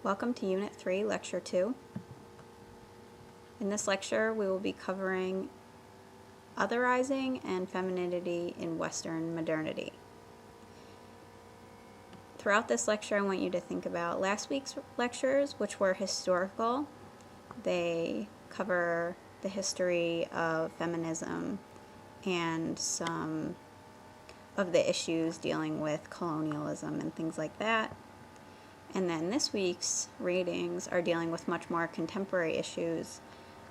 Welcome to Unit 3, Lecture 2. In this lecture, we will be covering otherizing and femininity in Western modernity. Throughout this lecture, I want you to think about last week's lectures, which were historical. They cover the history of feminism and some of the issues dealing with colonialism and things like that. And then this week's readings are dealing with much more contemporary issues,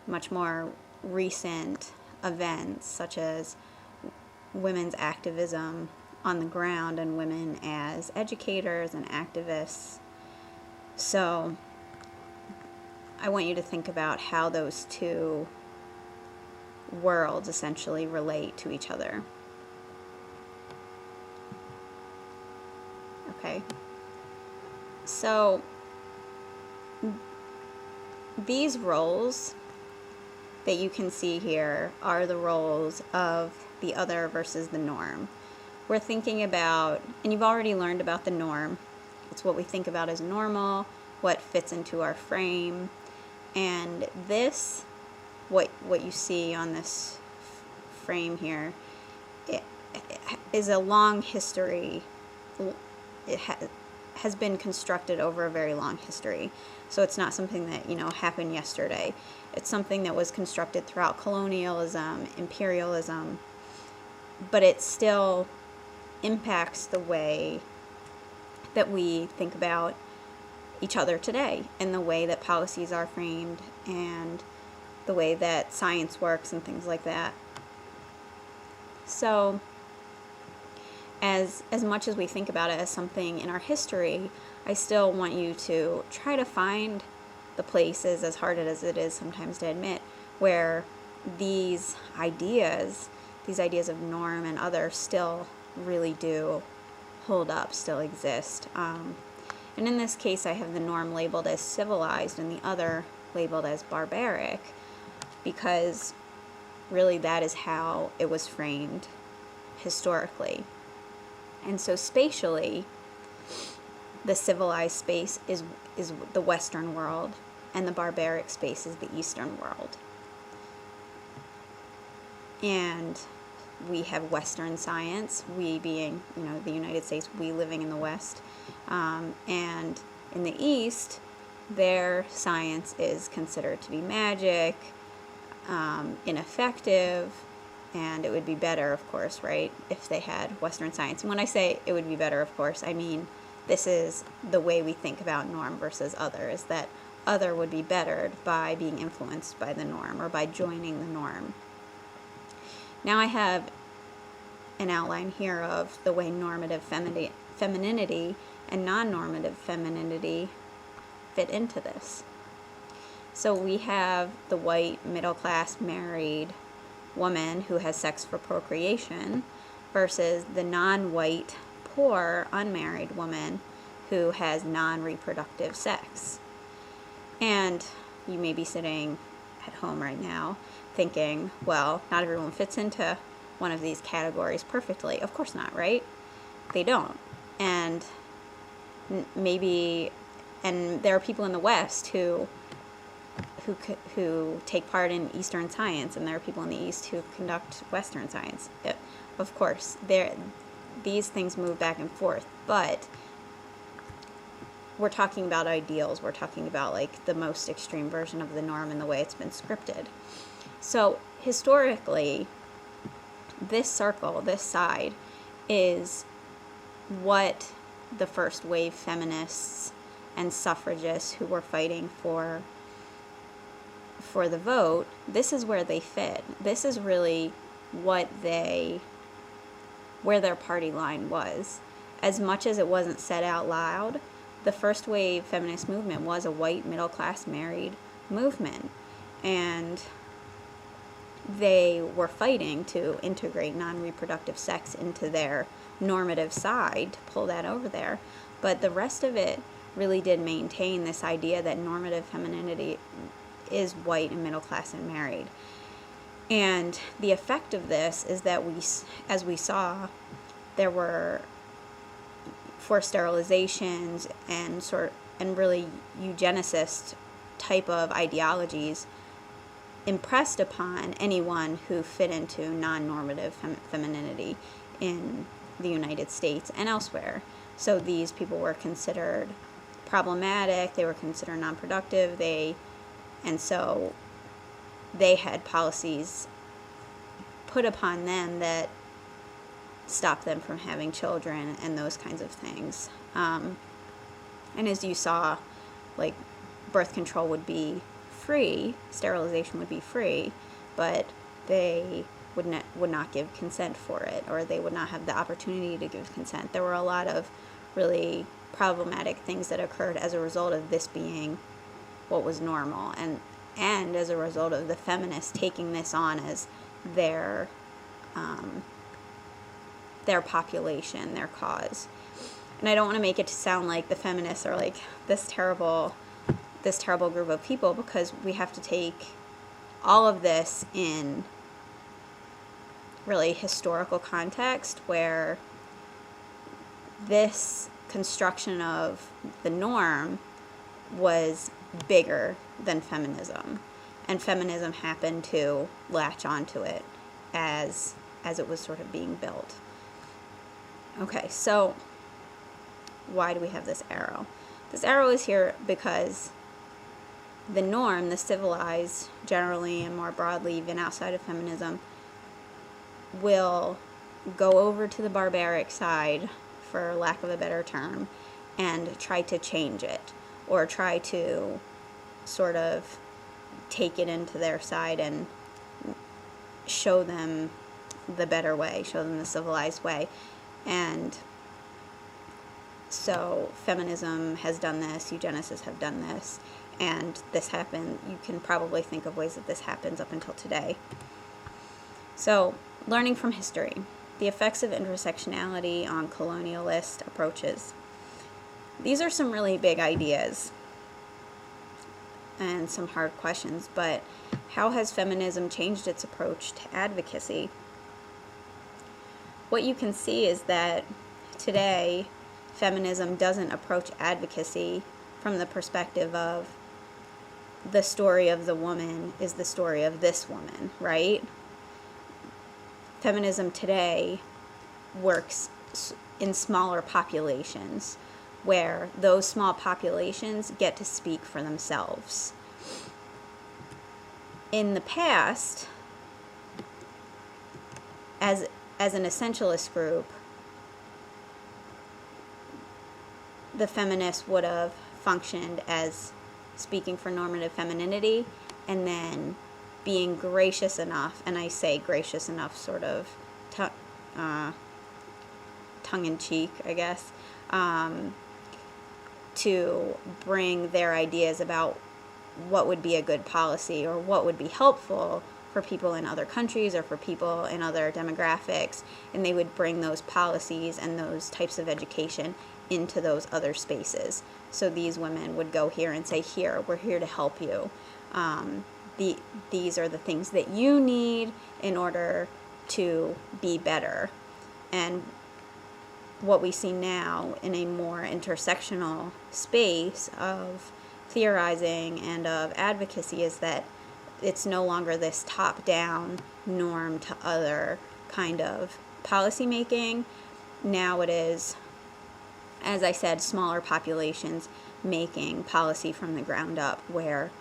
much more recent events, such as women's activism on the ground and women as educators and activists. So I want you to think about how those two worlds essentially relate to each other. Okay. So these roles that you can see here are the roles of the other versus the norm. We're thinking about, and you've already learned about the norm. It's what we think about as normal, what fits into our frame. And this, what you see on this frame here, it is a long history. It has been constructed over a very long history. So it's not something that, happened yesterday. It's something that was constructed throughout colonialism, imperialism, but it still impacts the way that we think about each other today and the way that policies are framed and the way that science works and things like that. So as much as we think about it as something in our history, I still want you to try to find the places, as hard as it is sometimes to admit, where these ideas of norm and other still really do hold up, still exist. And in this case, I have the norm labeled as civilized and the other labeled as barbaric, because really that is how it was framed historically. And so spatially, the civilized space is the Western world, and the barbaric space is the Eastern world. And we have Western science, we being, the United States, we living in the West. And in the East, their science is considered to be magic, ineffective, and it would be better, of course, right, if they had Western science. And when I say it would be better, of course, I mean this is the way we think about norm versus other, is that other would be bettered by being influenced by the norm or by joining the norm. Now I have an outline here of the way normative femininity and non-normative femininity fit into this. So we have the white, middle-class, married woman who has sex for procreation versus the non-white, poor, unmarried woman who has non-reproductive sex. And you may be sitting at home right now thinking, well, not everyone fits into one of these categories perfectly. Of course not, right? They don't. And there are people in the West who take part in Eastern science, and there are people in the East who conduct Western science. Of course, these things move back and forth, but we're talking about ideals. We're talking about like the most extreme version of the norm and the way it's been scripted. So historically, this circle, this side, is what the first wave feminists and suffragists who were fighting for the vote, this is where they fit. This is really where their party line was. As much as it wasn't said out loud, the first wave feminist movement was a white, middle-class, married movement. And they were fighting to integrate non-reproductive sex into their normative side, to pull that over there. But the rest of it really did maintain this idea that normative femininity is white and middle class and married. And the effect of this is that as we saw, there were forced sterilizations and and really eugenicist type of ideologies impressed upon anyone who fit into non-normative femininity in the United States and elsewhere. So these people were considered problematic, they were considered non-productive, and so they had policies put upon them that stopped them from having children and those kinds of things. And as you saw, like, birth control would be free, sterilization would be free, but they would not give consent for it, or they would not have the opportunity to give consent. There were a lot of really problematic things that occurred as a result of this being what was normal, and as a result of the feminists taking this on as their population, their cause. And I don't want to make it sound like the feminists are like this terrible group of people, because we have to take all of this in really historical context, where this construction of the norm was bigger than feminism, and feminism happened to latch onto it as it was sort of being built. Okay, so why do we have this arrow? This arrow is here because the norm, the civilized, generally and more broadly, even outside of feminism, will go over to the barbaric side, for lack of a better term, and try to change it, or try to sort of take it into their side and show them the better way, show them the civilized way. And so feminism has done this, eugenicists have done this, and this happened. You can probably think of ways that this happens up until today. So, learning from history, the effects of intersectionality on colonialist approaches. These are some really big ideas and some hard questions, but how has feminism changed its approach to advocacy? What you can see is that today, feminism doesn't approach advocacy from the perspective of the story of the woman is the story of this woman, right? Feminism today works in smaller populations, where those small populations get to speak for themselves. In the past, as an essentialist group, the feminists would have functioned as speaking for normative femininity, and then being gracious enough, and I say gracious enough sort of tongue-in-cheek, I guess, to bring their ideas about what would be a good policy or what would be helpful for people in other countries or for people in other demographics, and they would bring those policies and those types of education into those other spaces. So these women would go here and say, here, we're here to help you. These are the things that you need in order to be better. And what we see now in a more intersectional space of theorizing and of advocacy is that it's no longer this top-down norm to other kind of policy making. Now it is, as I said, smaller populations making policy from the ground up, where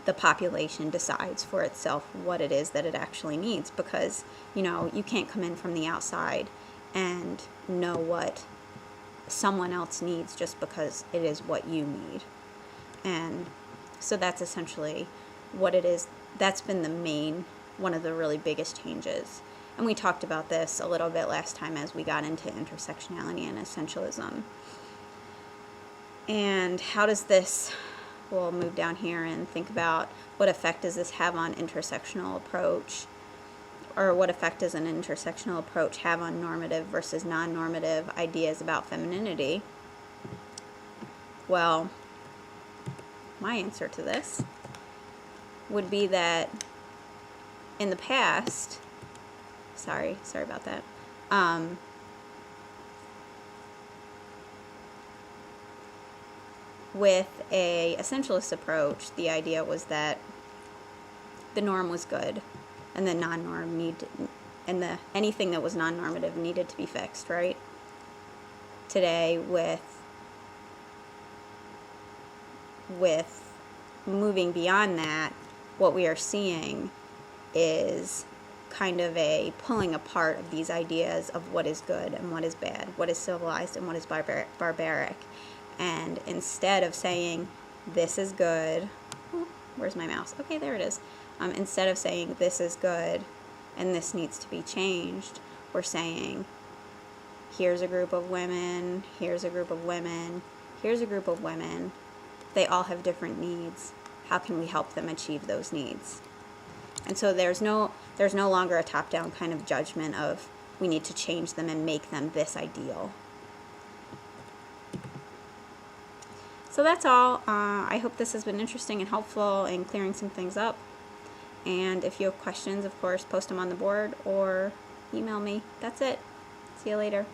the population decides for itself what it is that it actually needs, because, you can't come in from the outside and know what someone else needs just because it is what you need. And so that's essentially what it is. That's been one of the really biggest changes. And we talked about this a little bit last time as we got into intersectionality and essentialism. And how does this, we'll move down here and think about what effect does this have on intersectional approach, or what effect does an intersectional approach have on normative versus non-normative ideas about femininity? Well, my answer to this would be that in the past, sorry about that, with a essentialist approach, the idea was that the norm was good, and the non-norm anything that was non-normative needed to be fixed, right? Today, with moving beyond that, what we are seeing is kind of a pulling apart of these ideas of what is good and what is bad, what is civilized and what is barbaric. And instead of saying, this is good, where's my mouse? Okay, there it is. Instead of saying, this is good and this needs to be changed, we're saying, here's a group of women, here's a group of women, here's a group of women. They all have different needs. How can we help them achieve those needs? And so there's no longer a top-down kind of judgment of we need to change them and make them this ideal. So that's all. I hope this has been interesting and helpful in clearing some things up. And if you have questions, of course, post them on the board or email me. That's it. See you later.